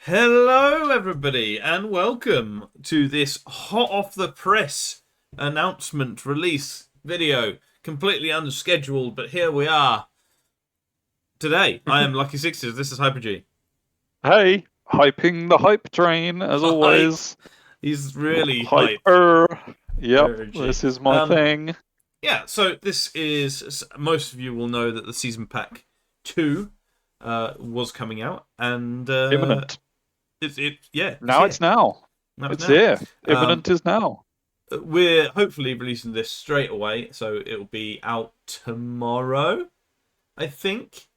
Hello, everybody, and welcome to this hot off the press announcement release video. Completely unscheduled, but here we are. Today, I am Lucky Sixes. This is Hyper G. Hey, hyping the hype train as always. He's really hype. Hyper. Yep, Energy. this is my thing. Yeah, so this is, most of you will know that the Season Pack 2 was coming out, and Imminent. It's now. It's here. Imminent is now. We're hopefully releasing this straight away, so it'll be out tomorrow, I think,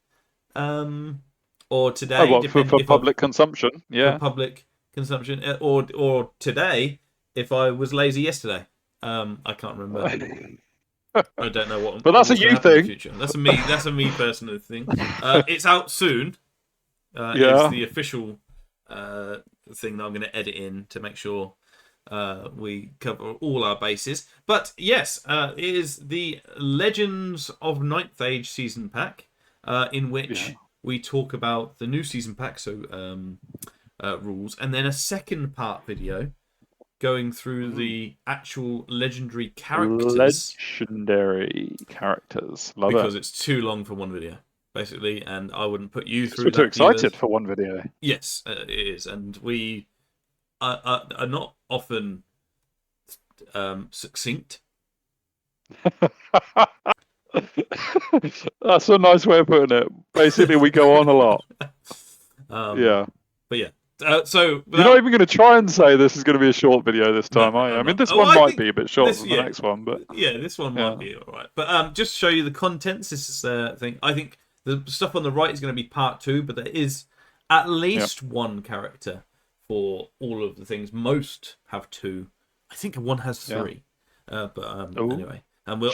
or today. Oh, for public consumption, yeah. For public consumption, or today if I was lazy yesterday. I can't remember. I don't know what. But that's a you thing. That's a me personal thing. It's out soon. Yeah. It's the official thing that I'm going to edit in to make sure we cover all our bases. But yes, it is the Legends of Ninth Age season pack, in which we talk about the new season pack, so rules, and then a second part video going through the actual legendary characters. Legendary characters. Love because it. it's too long for one video, basically, and I wouldn't put you through that. We're too excited for one video. Yes, it is, and we are not often succinct. That's a nice way of putting it. Basically, we go on a lot. Yeah. But yeah. So you're not even going to try and say this is going to be a short video this time, are you? I mean, this one might be a bit shorter than the next one, but yeah, this one might be all right. But just to show you the contents, this is the thing. I think the stuff on the right is going to be part 2, but there is at least one character for all of the things. Most have 2. I think one has 3. Anyway, and we'll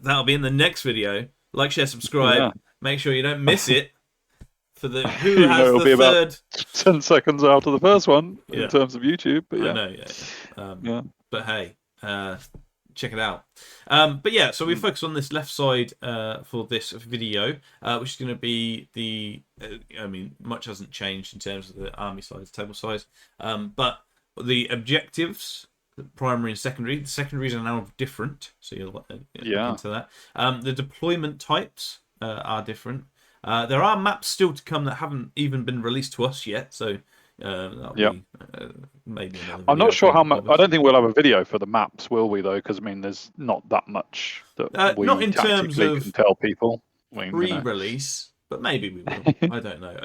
that'll be in the next video. Like, share, subscribe. Make sure you don't miss it. For the who has it'll the be third about 10 seconds after the first one in terms of YouTube, but I know, but hey, check it out. But yeah, so we focus on this left side for this video, which is going to be the. I mean, much hasn't changed in terms of the army size, table size, but the objectives, primary and secondary. The secondaries are now different, so you'll look into that. The deployment types are different. There are maps still to come that haven't even been released to us yet, so that'll be maybe another video. I'm not sure how much. I don't think we'll have a video for the maps, will we? Though, because I mean, there's not that much that we not in terms of can tell people. Pre-release, but maybe we will. I don't know.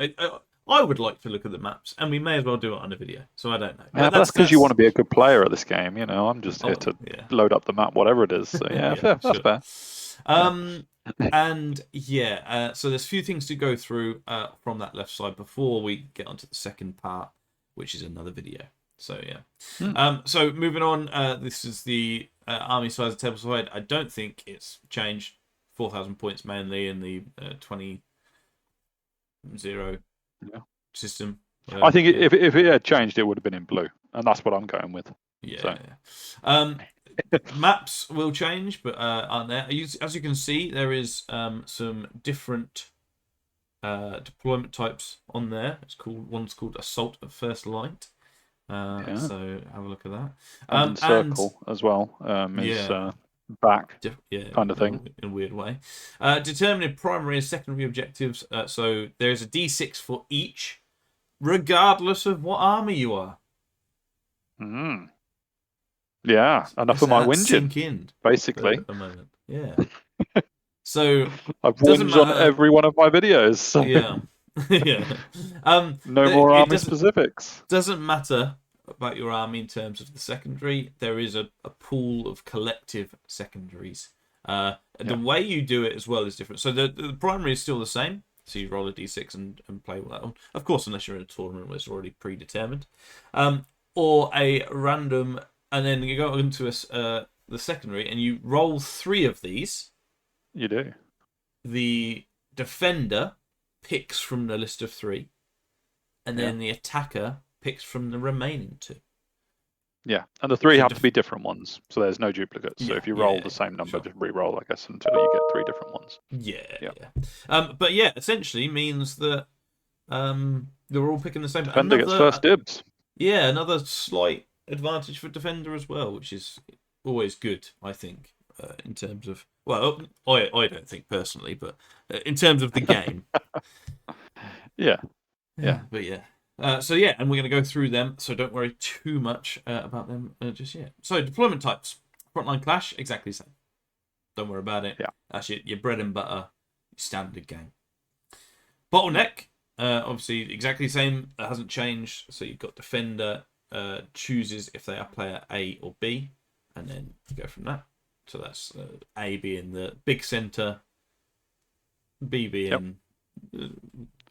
I would like to look at the maps, and we may as well do it on a video. So I don't know. Yeah, that's because you want to be a good player at this game. You know, I'm just here to load up the map, whatever it is. So yeah, that's fair. And so there's a few things to go through from that left side before we get onto the second part, which is another video. So yeah. So moving on, this is the army size of table side. I don't think it's changed. 4,000 points mainly in the 20-0 system. I think if it had changed, it would have been in blue, and that's what I'm going with. Maps will change, but aren't there? As you can see, there is some different deployment types on there. One's called Assault at First Light. So have a look at that. And Circle as well is back, kind of thing. In a weird way. Determining primary and secondary objectives. So there's a D6 for each, regardless of what army you are. Yeah, enough of my whinging, basically. At the moment. Yeah. So I've whinged on every one of my videos. So. Yeah. No more army specifics. Doesn't matter about your army in terms of the secondary. There is a pool of collective secondaries. The way you do it as well is different. So the primary is still the same. So you roll a d6 and play with that one. Of course, unless you're in a tournament where it's already predetermined. Or a random. And then you go into the secondary and you roll 3 of these. You do. The defender picks from the list of 3. And then the attacker picks from the remaining 2. Yeah, and the 3 have to be different ones. So there's no duplicates. So if you roll the same number, just re-roll, I guess, until you get 3 different ones. But yeah, essentially means that They're all picking the same. Defender gets first dibs. Yeah, another slight advantage for defender as well, which is always good, I think, in terms of. Well, I don't think personally, but in terms of the game. Yeah. But yeah. So yeah, and we're going to go through them. So don't worry too much about them just yet. So deployment types: frontline clash, exactly the same. Don't worry about it. Yeah. That's your bread and butter standard game. Bottleneck, obviously exactly the same. It hasn't changed. So you've got defender chooses if they are player A or B, and then you go from that. So that's A being the big center, B being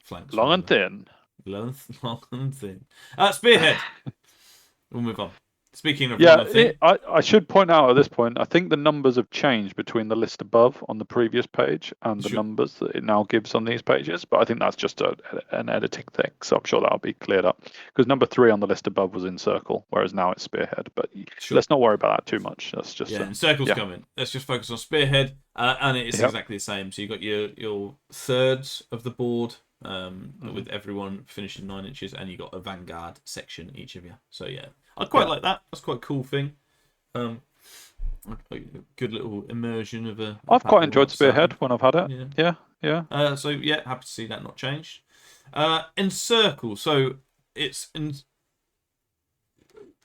flanks. Long and thin. Long and thin. Spearhead. We'll move on. Speaking of I should point out at this point, I think the numbers have changed between the list above on the previous page and the numbers that it now gives on these pages, but I think that's just an editing thing, so I'm sure that'll be cleared up. Because number 3 on the list above was Encircle, whereas now it's Spearhead, but let's not worry about that too much. That's just Encircle's coming. Let's just focus on Spearhead, and it is exactly the same. So you've got your thirds of the board, with everyone finishing 9 inches, and you got a vanguard section each of you. So yeah, I quite like that. That's quite a cool thing. Good little immersion of a. I've quite enjoyed Spearhead when I've had it. Yeah. So yeah, happy to see that not changed. Encircle. So it's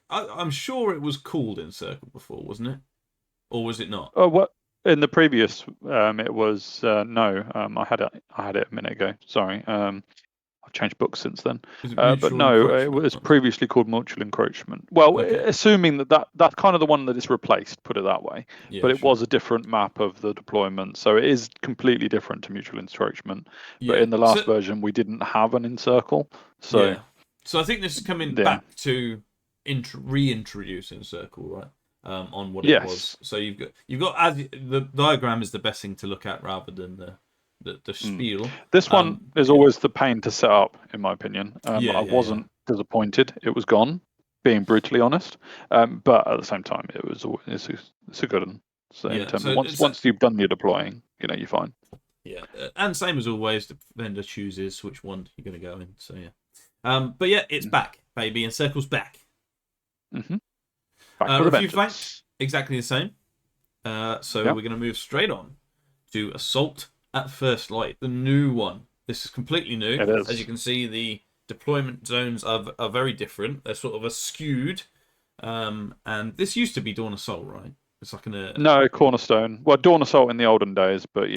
I'm sure it was called Encircle before, wasn't it? Or was it not? Oh, what? In the previous, it was no. I had it a minute ago. Sorry. I've changed books since then. But no, it was previously called Mutual Encroachment. Well, assuming that's kind of the one that is replaced, put it that way. Yeah, but it was a different map of the deployment, so it is completely different to Mutual Encroachment. Yeah. But in the last version, we didn't have an Encircle. So I think this is coming back to reintroduce Encircle, right? On what it was. So you've got as the diagram is the best thing to look at rather than the spiel. This one is always the pain to set up, in my opinion. I wasn't disappointed it was gone, being brutally honest. But at the same time, it's a good one. So in terms of once you've done your deploying, you're fine. Yeah, and same as always, the vendor chooses which one you're going to go in. So yeah, but yeah, it's back, baby, and Circle's back. Review flanks, exactly the same. So we're going to move straight on to Assault at First Light, the new one. This is completely new. It is. As you can see, the deployment zones are very different. They're sort of skewed. And this used to be Dawn Assault, right? It's like no, Cornerstone. Well, Dawn Assault in the olden days, but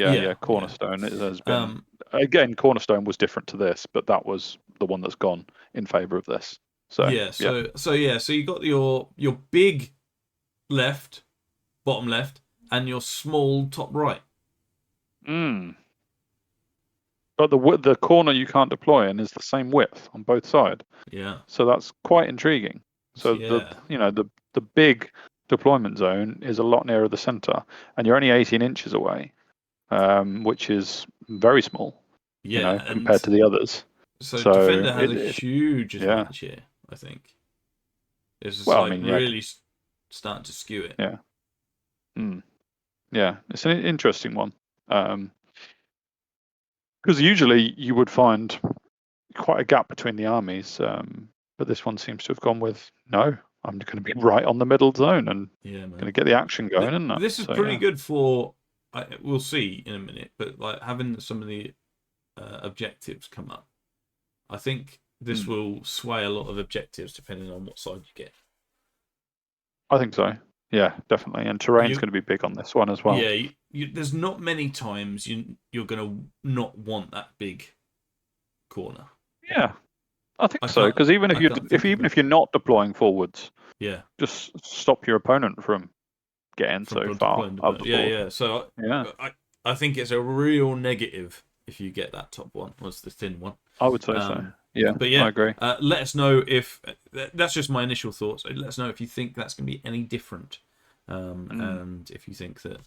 Cornerstone. Yeah. It has been again. Cornerstone was different to this, but that was the one that's gone in favour of this. So so you got your big left, bottom left, and your small top right. But the corner you can't deploy in is the same width on both sides. Yeah. So that's quite intriguing. So the big deployment zone is a lot nearer the center, and you're only 18 inches away, which is very small. Compared to the others. So Defender has a huge advantage here, I think. It's just really starting to skew it. Yeah. Yeah, it's an interesting one. Because usually you would find quite a gap between the armies, but this one seems to have gone with, no, I'm going to be right on the middle zone and going to get the action going, isn't it? This is pretty good for, we'll see in a minute, but like having some of the objectives come up. I think this will sway a lot of objectives depending on what side you get. I think so. Yeah, definitely. And terrain's going to be big on this one as well. Yeah, there's not many times you're going to not want that big corner. Yeah, I think so. Because even if you're not deploying forwards, just stop your opponent from getting so far up the board. Yeah. So I think it's a real negative if you get that top one. Was the thin one? I would say so. Yeah, but yeah, I agree. Let us know if that's just my initial thoughts. Let us know if you think that's going to be any different, and if you think that,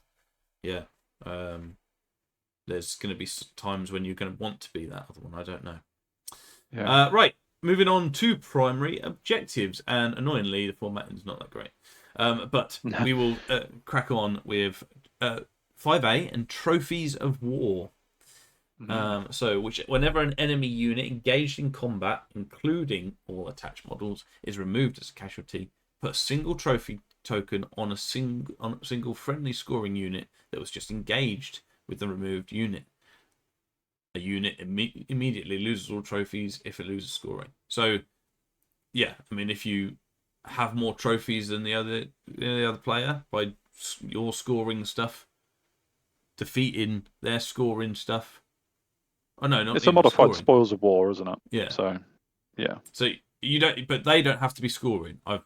there's going to be times when you're going to want to be that other one. I don't know. Yeah. Right, moving on to primary objectives, and annoyingly, the formatting is not that great. But we will crack on with 5A and Trophies of War. So whenever an enemy unit engaged in combat, including all attached models, is removed as a casualty, put a single trophy token on a single friendly scoring unit that was just engaged with the removed unit. A unit immediately loses all trophies if it loses scoring. So, yeah, I mean, if you have more trophies than the other player by your scoring stuff, defeating their scoring stuff. Oh no, not it's a modified scoring. spoils of war, isn't it? Yeah. So, yeah. So you don't, but they don't have to be scoring. I've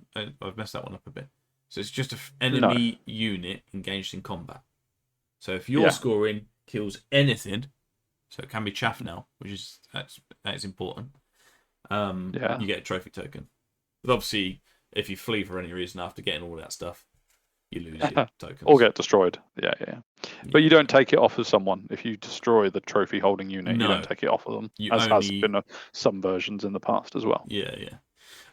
messed that one up a bit. So it's just an enemy unit engaged in combat. So if your scoring kills anything, so it can be chaff now, which is that's important. You get a trophy token. But obviously, if you flee for any reason after getting all that stuff, you lose your tokens. Or get destroyed. Yeah. But you don't take it off of someone. If you destroy the trophy holding unit, you don't take it off of them. Has been some versions in the past as well. Yeah.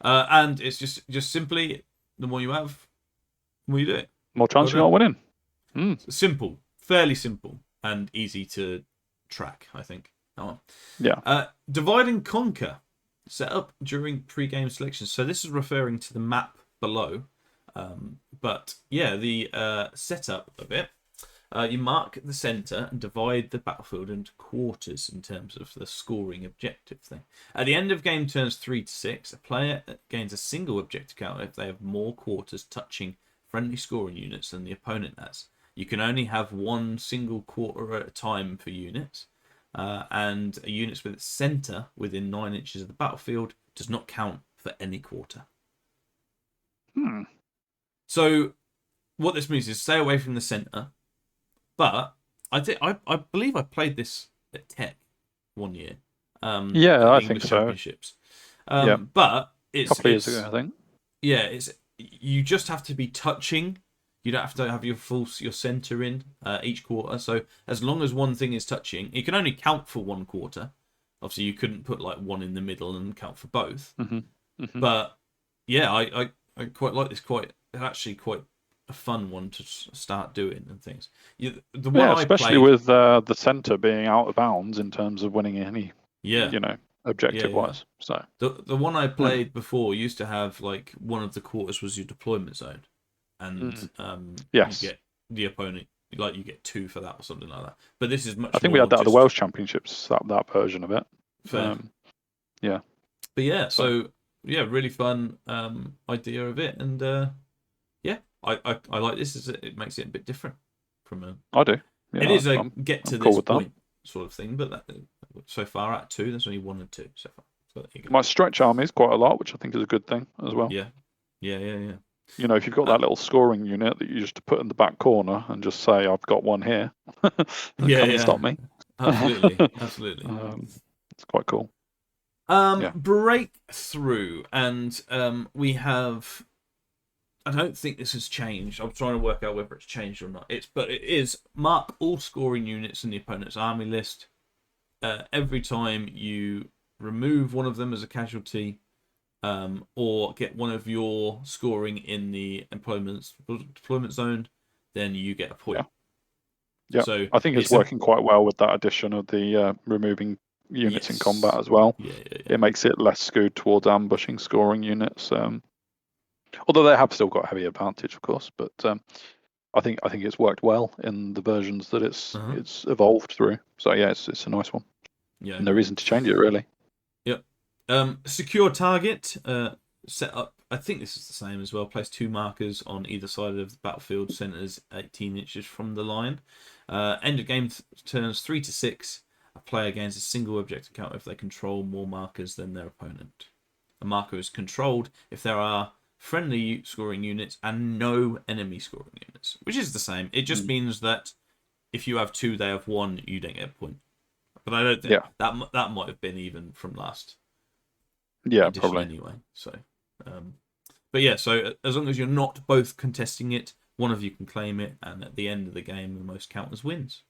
And it's just simply, the more you have, the more you do it. More chance you got winning. Simple. Fairly simple. And easy to track, I think. Yeah. Divide and conquer. Set up during pre-game selection. So this is referring to the map below. But yeah, the setup of it, you mark the center and divide the battlefield into quarters in terms of the scoring objective thing. At the end of game turns 3 to 6, a player gains a single objective counter if they have more quarters touching friendly scoring units than the opponent has. You can only have one single quarter at a time for units, and units with its center within 9 inches of the battlefield does not count for any quarter. So what this means is stay away from the center. But I believe I played this at Tech one year. I think so. Championships. But it's a couple of years ago, I think. Yeah, you just have to be touching. You don't have to have your center in each quarter. So as long as one thing is touching, it can only count for one quarter. Obviously, you couldn't put like one in the middle and count for both. But yeah, I quite like this. Actually quite a fun one to start doing and things. The one especially with the center being out of bounds in terms of winning any, objective wise. So the one I played before used to have like one of the quarters was your deployment zone, and you get the opponent, like you get 2 for that or something like that. But this is much. I think we had that at the Welsh Championships, that version of it. Fair. But yeah, so really fun idea of it, and I like this. It makes it a bit different from a. I do. Yeah, it is a get to this point sort of thing, but so far at 2, there's only 1 and 2 so far. So there you go. My stretch army is quite a lot, which I think is a good thing as well. Yeah. You know, if you've got that little scoring unit that you just put in the back corner and just say, "I've got one here," come and stop me. Absolutely. It's quite cool. Breakthrough, and we have. I don't think this has changed. I'm trying to work out whether it's changed or not. But it is mark all scoring units in the opponent's army list. Every time you remove one of them as a casualty, or get one of your scoring in the deployment zone, then you get a point. Yeah. So I think it's working quite well with that addition of the removing units in combat as well. Yeah. It makes it less skewed towards ambushing scoring units. Although they have still got heavy advantage, of course, but I think it's worked well in the versions that it's evolved through. So yeah, it's a nice one. Yeah, no reason to change it really. Yep. Secure target set up. I think this is the same as well. Place 2 markers on either side of the battlefield, centers 18 inches from the line. End of game turns 3 to 6. A player gains a single objective counter if they control more markers than their opponent. A marker is controlled if there are friendly scoring units and no enemy scoring units, which is the same. It just means that if you have 2, they have 1, you don't get a point. But I don't think that might have been even from last edition probably anyway. So but yeah, so as long as you're not both contesting it, one of you can claim it, and at the end of the game the most counters wins.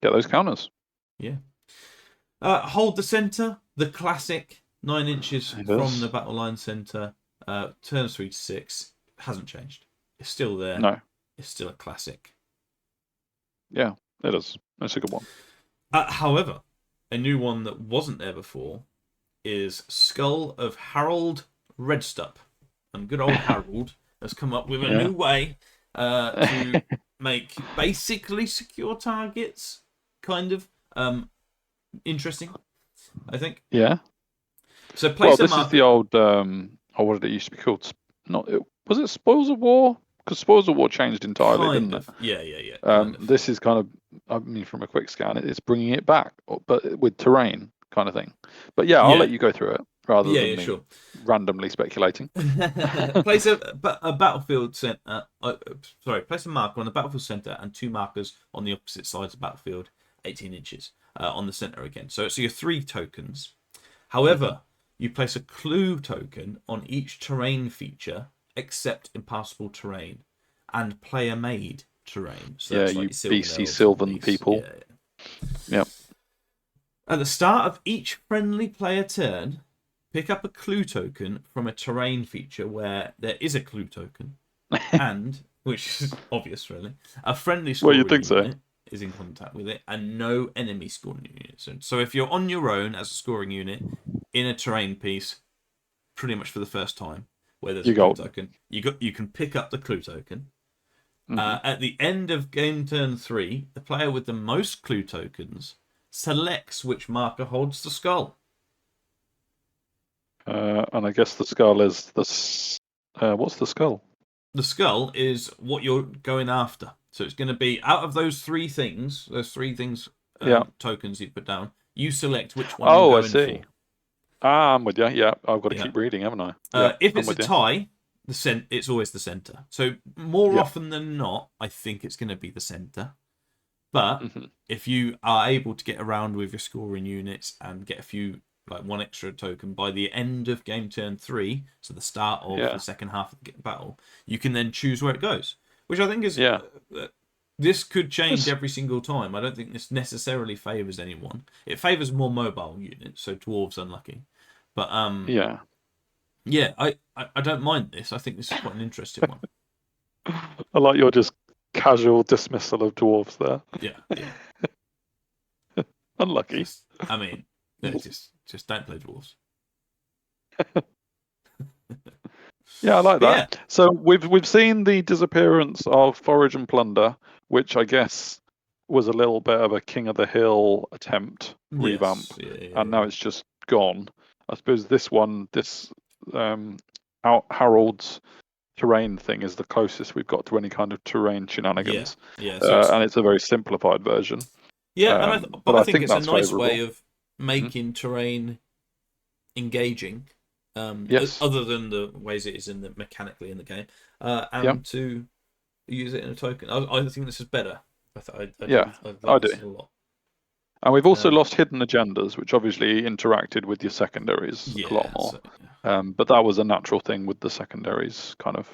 Get those counters. Hold the center, the classic 9 inches from the battle line center, turns 3 to 6. Hasn't changed. It's still there. No. It's still a classic. Yeah, it is. That's a good one. However, a new one that wasn't there before is Skull of Harold Redstup. And good old Harold has come up with a new way to make basically secure targets kind of interesting, I think. Yeah. So place this is the old what did it used to be called? Was it Spoils of War? Because Spoils of War changed entirely, didn't it? Yeah. This is kind of, I mean, from a quick scan, it's bringing it back, but with terrain kind of thing. But yeah, I'll let you go through it rather than me randomly speculating. Place a battlefield center. Place a marker on the battlefield center and 2 markers on the opposite sides of the battlefield, 18 inches on the center again. So your 3 tokens. However, you place a clue token on each terrain feature except impassable terrain and player-made terrain. So that's you BC Sylvan people. Yeah. At the start of each friendly player turn, pick up a clue token from a terrain feature where there is a clue token, and, which is obvious really, a friendly scoring unit is in contact with it, and no enemy scoring units. So if you're on your own as a scoring unit in a terrain piece, pretty much for the first time, where there's a clue token, you can pick up the clue token. At the end of game turn 3, the player with the most clue tokens selects which marker holds the skull. And I guess the skull is what's the skull? The skull is what you're going after. So it's going to be out of those 3 things, tokens you put down, you select which one you're going for. I see. I'm with you. Yeah, I've got to keep reading, haven't I? If it's a tie, it's always the center. So more often than not, I think it's going to be the center. But if you are able to get around with your scoring units and get a few, like 1 extra token by the end of game turn 3, so the start of the second half of the battle, you can then choose where it goes, which I think is this could change every single time. I don't think this necessarily favours anyone. It favours more mobile units, so dwarves unlucky. But I don't mind this. I think this is quite an interesting one. I like your just casual dismissal of dwarves there. Yeah. Unlucky. Just don't play dwarves. Yeah, I like that. Yeah. So we've seen the disappearance of Forage and Plunder, which I guess was a little bit of a King of the Hill attempt revamp, and now it's just gone. I suppose this Harold's terrain thing is the closest we've got to any kind of terrain shenanigans. And it's a very simplified version. Yeah, but I think it's a nice way of making terrain engaging. Other than the ways it is mechanically in the game, and to use it in a token. I think this is better. I do. This a lot. And we've also lost hidden agendas, which obviously interacted with your secondaries a lot more. But that was a natural thing with the secondaries kind of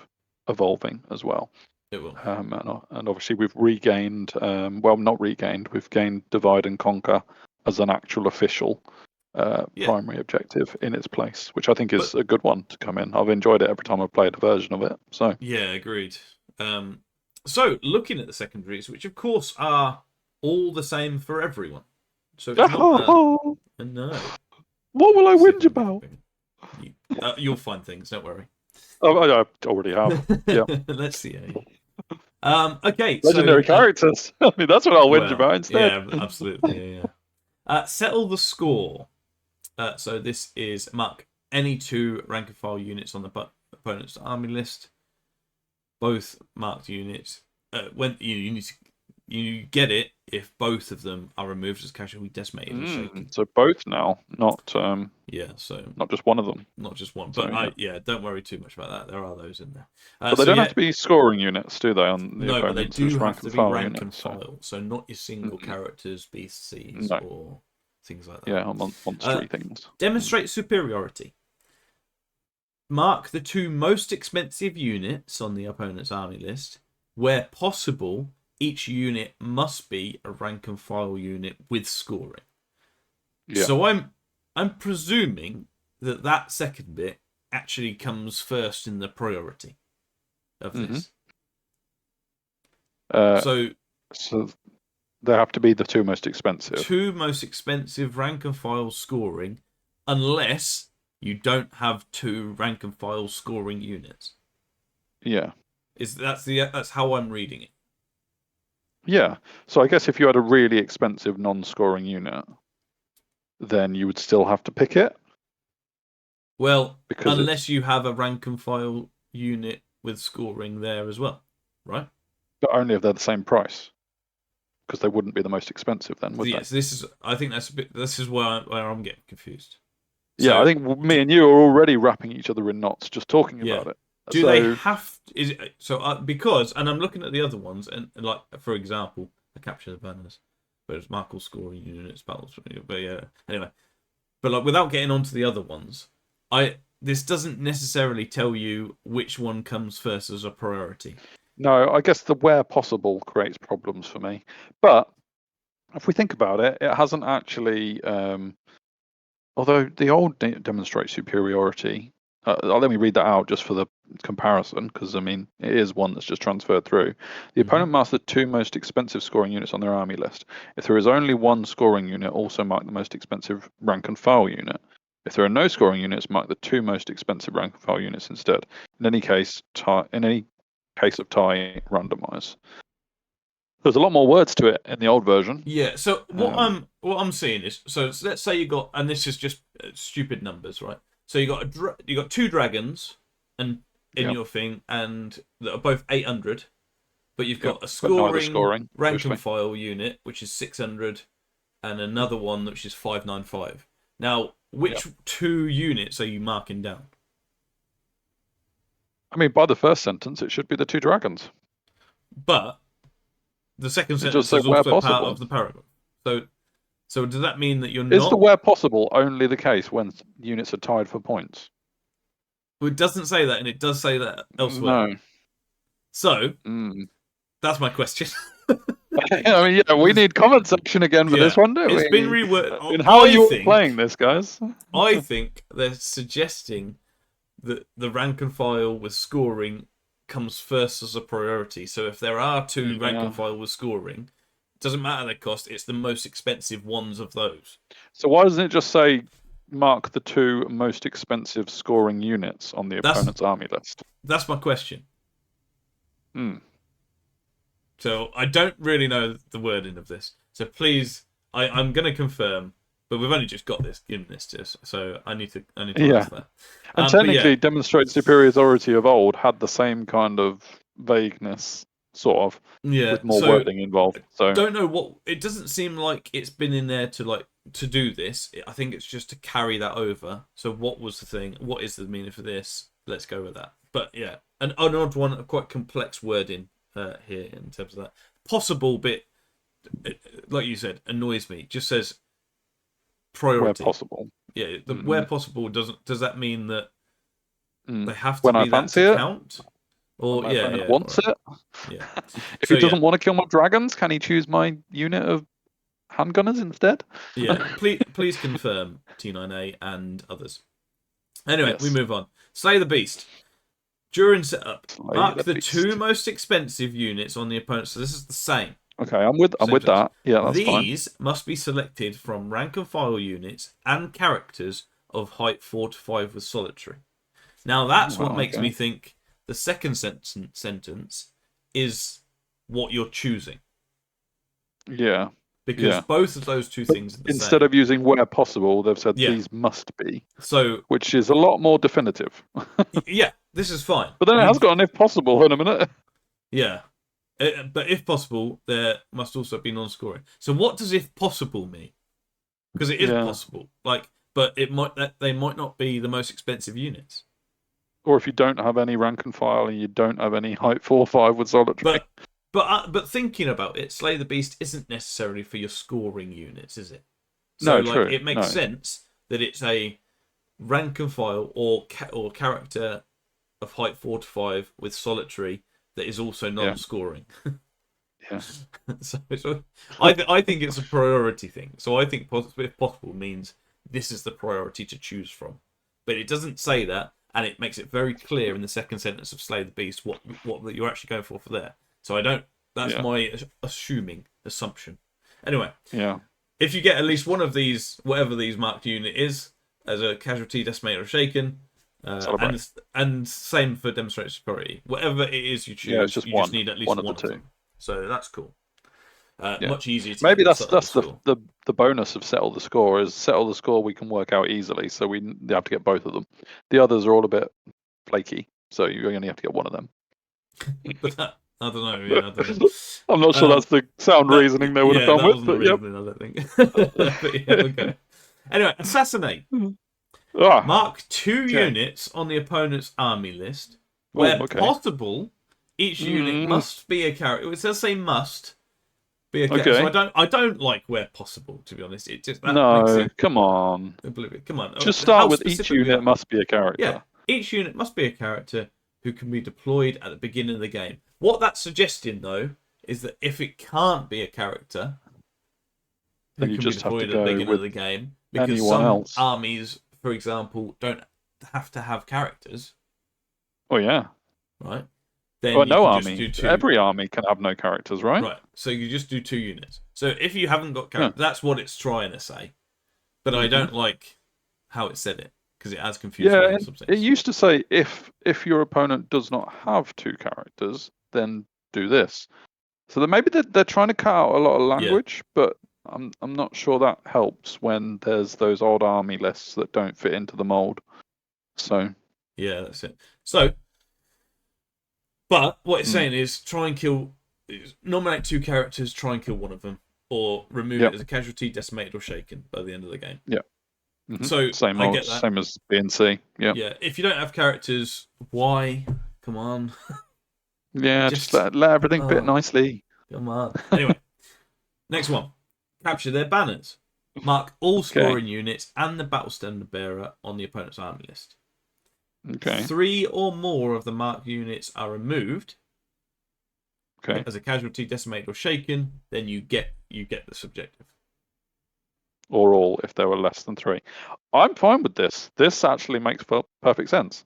evolving as well. It will. And obviously we've regained, we've gained Divide and Conquer as an actual official primary objective in its place, which I think is a good one to come in. I've enjoyed it every time I've played a version of it. So agreed. So looking at the secondaries, which of course are all the same for everyone. So it's not no. What will I whinge about? You'll find things, don't worry. Oh, I already have. Yeah. Let's see. Okay. Legendary characters. I mean, that's what I'll whinge about instead. Yeah, absolutely. Yeah. Settle the score. So this is mark any 2 rank and file units on the opponent's army list. Both marked units. When you get it if both of them are removed as casualty decimated and shaken. So both now, not so not just one of them. Not just one. But don't worry too much about that. There are those in there. But they don't have to be scoring units, do they? On the but they do have to be rank and units, file. So not your single characters, BCs, or things like that. Yeah, on 3 things. Demonstrate superiority. Mark the 2 most expensive units on the opponent's army list. Where possible, each unit must be a rank and file unit with scoring. Yeah. So I'm presuming that second bit actually comes first in the priority of this. So They have to be the two most expensive. Two most expensive rank and file scoring, unless you don't have two rank and file scoring units. Yeah. That's how I'm reading it. Yeah. So I guess if you had a really expensive non-scoring unit, then you would still have to pick it. Well, unless you have a rank and file unit with scoring there as well, right? But only if they're the same price, because they wouldn't be the most expensive then, would they? Yes, I think that's a bit. This is where I'm getting confused. Yeah, I think me and you are already wrapping each other in knots just talking about it. Do they have? Because, and I'm looking at the other ones, and like for example, I capture the banners, but it's Markle scoring units, battles. But yeah, anyway, but like without getting onto the other ones, this doesn't necessarily tell you which one comes first as a priority. No, I guess the where possible creates problems for me. But if we think about it, it hasn't actually. Although the old demonstrates superiority. Let me read that out just for the comparison, because I mean it is one that's just transferred through. The opponent marks the two most expensive scoring units on their army list. If there is only one scoring unit, also mark the most expensive rank and file unit. If there are no scoring units, mark the two most expensive rank and file units instead. In any case of tie, randomize. There's a lot more words to it in the old version. Yeah. So what I'm seeing is, so let's say you got, and this is just stupid numbers, right? So you got two dragons, and in your thing, and that are both 800, but you've got a scoring rank and file unit which is 600, and another one which is 595. Now, which two units are you marking down? I mean, by the first sentence, it should be the two dragons. But the second sentence is also part of the paragraph. So does that mean that you're not... Is the where possible only the case when units are tied for points? Well, it doesn't say that, and it does say that elsewhere. No. So, that's my question. I mean, yeah, we need comment section again for this one, don't we? It's been reworded. How are you playing this, guys? I think they're suggesting that the rank and file with scoring comes first as a priority. So if there are two rank and file with scoring, it doesn't matter their cost, it's the most expensive ones of those. So why doesn't it just say mark the two most expensive scoring units on the opponent's army list? That's my question. So I don't really know the wording of this. So please, I'm going to confirm, but we've only just got this in this, so I need to ask that. And technically, demonstrate superiority of old had the same kind of vagueness, sort of, with more wording involved. So I don't know what. It doesn't seem like it's been in there to do this. I think it's just to carry that over. So what was the thing? What is the meaning for this? Let's go with that. But yeah, an odd one, a quite complex wording here in terms of that. Possible bit, like you said, annoys me. Just says priority. Where possible. Yeah, where possible does that mean that they have to when be I fancy it? Count? Or wants it? Yeah. If he doesn't want to kill my dragons, can he choose my unit of handgunners instead? Yeah. Please confirm T9A and others. Anyway, we move on. Slay the Beast. During setup, mark the two most expensive units on the opponent. So this is the same. Okay, I'm with that. Yeah, that's fine. These must be selected from rank and file units and characters of height 4 to 5 with solitary. Now that's what makes me think the second sentence is what you're choosing. Yeah. Because both of those two things are the instead same. Of using where possible, they've said these must be. So, which is a lot more definitive. Yeah, this is fine. But then it has got an if possible in a minute. Yeah. But if possible, there must also be non-scoring. So what does if possible mean? Because it is possible. But they might not be the most expensive units. Or if you don't have any rank and file and you don't have any height 4 or 5 with solitary. But thinking about it, Slay the Beast isn't necessarily for your scoring units, is it? So, no, true. It makes sense that it's a rank and file or character of height 4 to 5 with solitary that is also non-scoring. Yeah. So I think it's a priority thing. So I think if possible means this is the priority to choose from. But it doesn't say that, and it makes it very clear in the second sentence of Slay the Beast what you're actually going for there. So I don't. That's my assumption. Anyway, yeah. If you get at least one of these, whatever these marked unit is, as a casualty, decimated, or shaken, and same for demonstrated superiority. Whatever it is you choose, just you one. just need at least One one of the two. them. So that's cool. Yeah. Much easier to maybe get that's the bonus of settle the score is settle the score we can work out easily, so we have to get both of them. The others are all a bit flaky, so you only have to get one of them. But I don't know. Yeah, I don't know. I'm not sure that's the sound reasoning they would have gone with, but yep. I don't think. But yeah, okay. Anyway, assassinate. Mark 2 units on the opponent's army list. Where possible, each unit must be a character. It says say must be a character. So I don't like where possible, to be honest. It just makes it come on. Come on. Just start with each unit must be a character. Yeah, each unit must be a character who can be deployed at the beginning of the game. What that's suggesting, though, is that if it can't be a character who can be deployed at the beginning of the game, because some armies, for example, don't have to have characters. Oh, yeah. Right? Then well, no army. Every army can have no characters, right? Right. So you just do 2 units. So if you haven't got characters, that's what it's trying to say. But I don't like how it said it, because it has confused me. It used to say if your opponent does not have 2 characters, then do this. So maybe they're trying to cut out a lot of language, but I'm not sure that helps when there's those old army lists that don't fit into the mold. So yeah, that's it. So, but what it's saying is try and kill, nominate 2 characters, try and kill one of them, or remove it as a casualty, decimated, or shaken by the end of the game. Yeah. So same as BNC. Yeah. Yeah. If you don't have characters, why? Come on. Yeah, just let everything fit nicely. Come on. Anyway, next one. Capture their banners. Mark all scoring units and the battle standard bearer on the opponent's army list. Okay. 3 or more of the marked units are removed. Okay. As a casualty, decimated, or shaken, then you get this objective. Or all if there were less than 3. I'm fine with this. This actually makes perfect sense.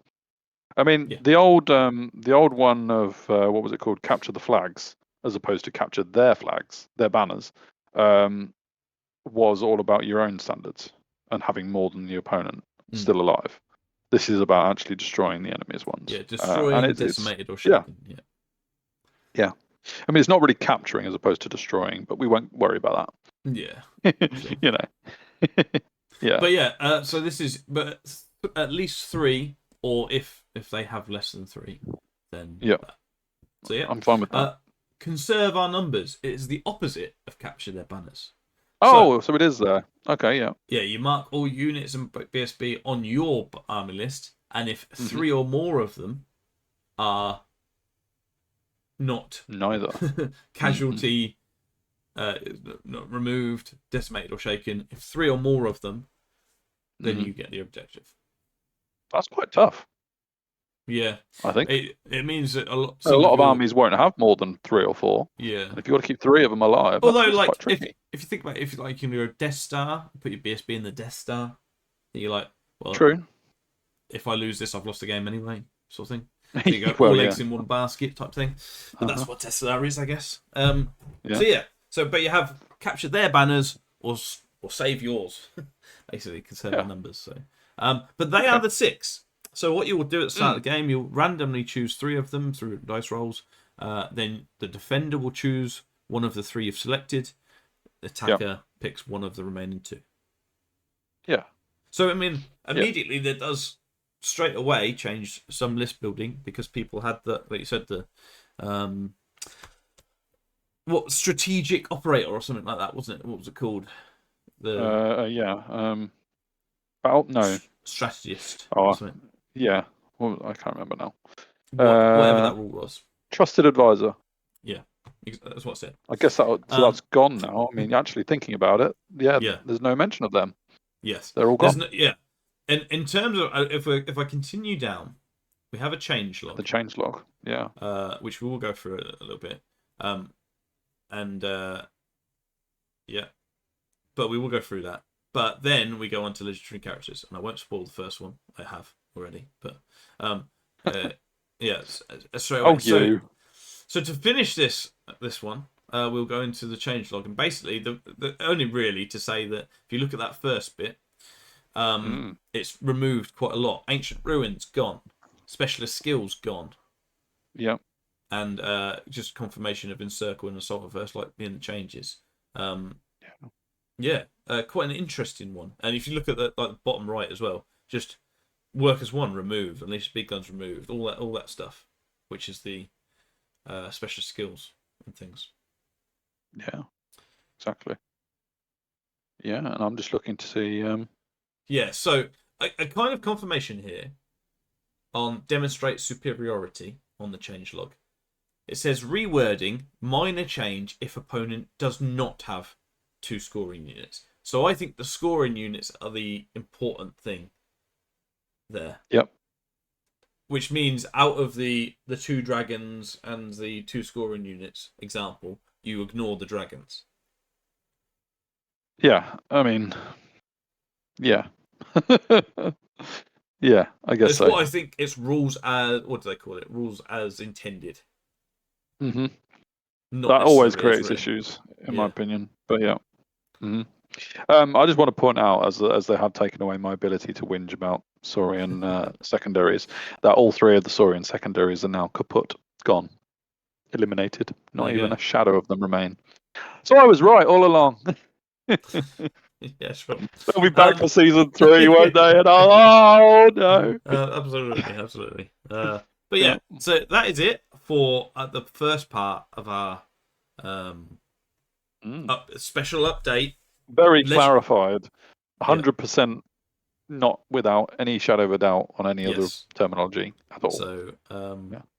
I mean, the old one of what was it called? Capture the flags, as opposed to capture their flags, their banners, was all about your own standards and having more than the opponent still alive. This is about actually destroying the enemy's ones. Yeah, destroying, decimated, or shaken. Yeah. I mean, it's not really capturing as opposed to destroying, but we won't worry about that. Yeah. You know. Yeah. But yeah, so this is at least 3, or if they have less than 3, then So yeah, I'm fine with that. Conserve our numbers. It is the opposite of capture their banners. So it is there. Okay, yeah. Yeah, you mark all units and BSB on your army list, and if 3 or more of them are not casualty, not removed, decimated, or shaken, if 3 or more of them, then you get the objective. That's quite tough. Yeah, I think it means that a lot of armies won't have more than 3 or 4. Yeah, and if you got to keep 3 of them alive, although like if you think about it, if like you're a Death Star, put your BSB in the Death Star, you're like, well, true. If I lose this, I've lost the game anyway, sort of thing. So you go all eggs in one basket type thing. But that's what Death Star is, I guess. But you have captured their banners or save yours, basically conserve our numbers. So, but they are the 6. So what you will do at the start of the game, you'll randomly choose 3 of them through dice rolls. Then the defender will choose one of the 3 you've selected. The attacker picks one of the remaining 2. Yeah. So I mean, immediately that does straight away change some list building, because people had like you said, the strategic operator or something like that, wasn't it? What was it called? Strategist. Yeah, well, I can't remember now. Whatever that rule was. Trusted advisor. Yeah, that's what I said. I guess that's gone now. I mean, actually thinking about it, there's no mention of them. Yes, they're all gone. And in terms of if I continue down, we have a change log. The change log, yeah. Which we will go through a little bit. But we will go through that. But then we go on to legendary characters, and I won't spoil the first one. I have already, but straight away. So to finish this one, we'll go into the changelog, and basically the only really to say that if you look at that first bit, it's removed quite a lot. Ancient ruins gone, specialist skills gone. Yeah. And just confirmation of encircle and assault reverse like being the changes. Yeah, quite an interesting one. And if you look at the bottom right as well, just workers 1 removed, unleash big guns removed, all that stuff, which is the special skills and things. Yeah, exactly. Yeah, and I'm just looking to see. Yeah, so a kind of confirmation here on demonstrate superiority on the changelog. It says rewording, minor change if opponent does not have 2 scoring units. So I think the scoring units are the important thing there. Yep. Which means out of the 2 dragons and the 2 scoring units example, you ignore the dragons. Yeah, I mean, yeah. Yeah, I guess it's so. What I think it's rules as, what do they call it? Rules as intended. Mm-hmm. Not that always creates issues, in my opinion. But yeah. Mm-hmm. I just want to point out, as they have taken away my ability to whinge about Saurian secondaries, that all 3 of the Saurian secondaries are now kaput, gone, eliminated. Not even a shadow of them remain. So I was right all along. Yeah, sure. They'll be back for season 3, won't they? And oh no! Absolutely. But yeah, so that is it for the first part of our special update. Very clarified. 100%, not without any shadow of a doubt on any other terminology at all. So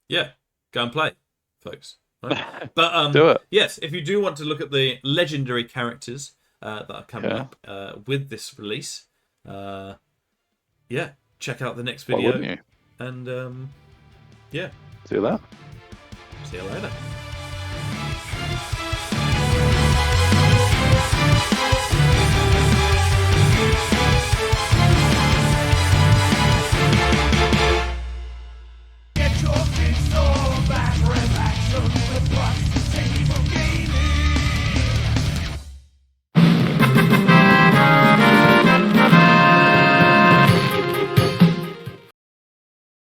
yeah, go and play, folks. Right? But do it. Yes, if you do want to look at the legendary characters that are coming up with this release, check out the next video. Why wouldn't you? And yeah, see you there. See you later.